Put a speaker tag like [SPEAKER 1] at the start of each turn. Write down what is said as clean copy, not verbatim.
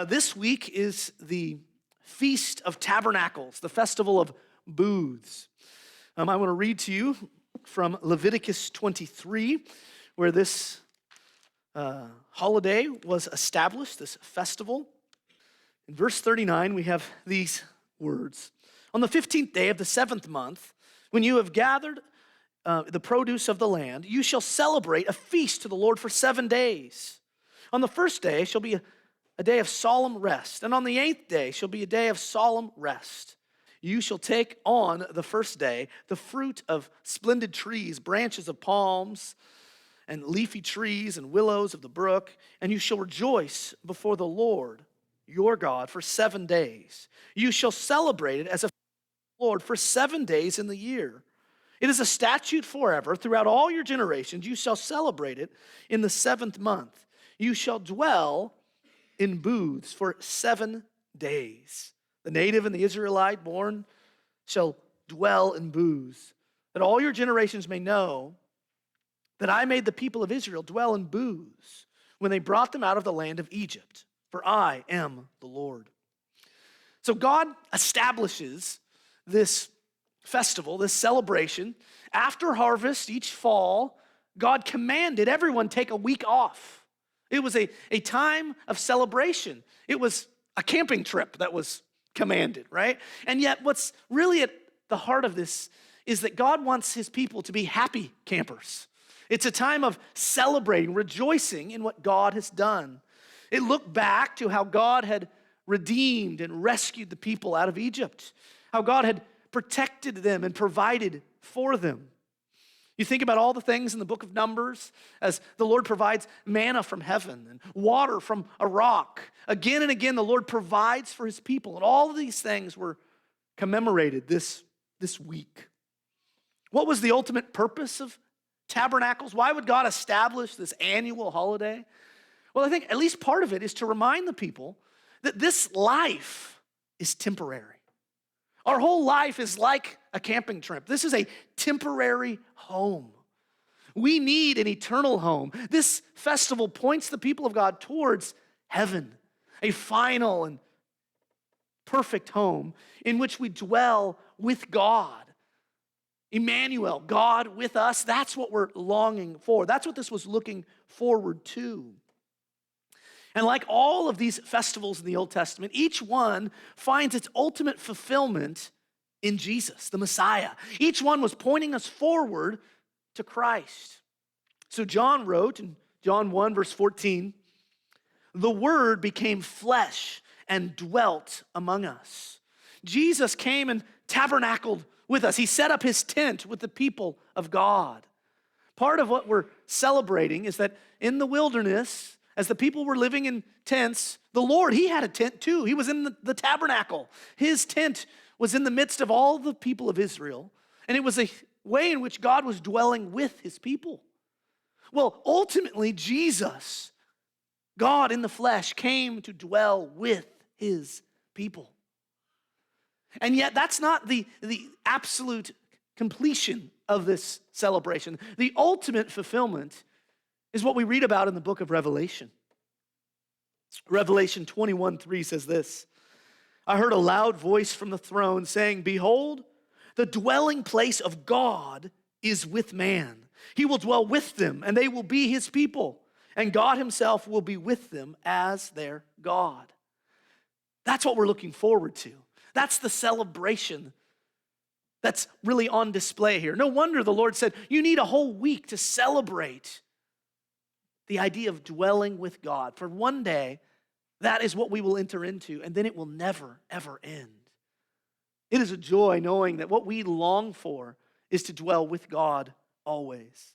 [SPEAKER 1] This week is the Feast of Tabernacles, the festival of booths. I want to read to you from Leviticus 23, where this holiday was established, this festival. In verse 39, we have these words. On the 15th day of the 7th month, when you have gathered the produce of the land, you shall celebrate a feast to the Lord for 7 days. On the first day shall be a day of solemn rest, and on the 8th day shall be a day of solemn rest. You shall take on the first day the fruit of splendid trees, branches of palms, and leafy trees and willows of the brook, and you shall rejoice before the Lord your God for 7 days. You shall celebrate it as a Lord for 7 days in the year. It is a statute forever throughout all your generations. You shall celebrate it in the 7th month. You shall dwell in booths for 7 days. The native and the Israelite born shall dwell in booths, that all your generations may know that I made the people of Israel dwell in booths when they brought them out of the land of Egypt, for I am the Lord. So God establishes this festival, this celebration. After harvest, each fall, God commanded everyone take a week off. It was a time of celebration. It was a camping trip that was commanded, right? And yet what's really at the heart of this is that God wants his people to be happy campers. It's a time of celebrating, rejoicing in what God has done. It looked back to how God had redeemed and rescued the people out of Egypt, how God had protected them and provided for them. You think about all the things in the book of Numbers as the Lord provides manna from heaven and water from a rock. Again and again, the Lord provides for his people. And all of these things were commemorated this week. What was the ultimate purpose of tabernacles? Why would God establish this annual holiday? Well, I think at least part of it is to remind the people that this life is temporary. Our whole life is like a camping trip. This is a temporary home. We need an eternal home. This festival points the people of God towards heaven, a final and perfect home in which we dwell with God. Emmanuel, God with us, that's what we're longing for. That's what this was looking forward to. And like all of these festivals in the Old Testament, each one finds its ultimate fulfillment in Jesus, the Messiah. Each one was pointing us forward to Christ. So John wrote in John 1, verse 14, "The Word became flesh and dwelt among us." Jesus came and tabernacled with us. He set up his tent with the people of God. Part of what we're celebrating is that in the wilderness, as the people were living in tents, the Lord, he had a tent too. He was in the tabernacle. His tent was in the midst of all the people of Israel, and it was a way in which God was dwelling with his people. Well, ultimately, Jesus, God in the flesh, came to dwell with his people. And yet, that's not the absolute completion of this celebration. The ultimate fulfillment is what we read about in the book of Revelation. Revelation 21:3 says this, "I heard a loud voice from the throne saying, 'Behold, the dwelling place of God is with man. He will dwell with them, and they will be his people, and God himself will be with them as their God.'" That's what we're looking forward to. That's the celebration that's really on display here. No wonder the Lord said, you need a whole week to celebrate the idea of dwelling with God. For one day, that is what we will enter into, and then it will never, ever end. It is a joy knowing that what we long for is to dwell with God always.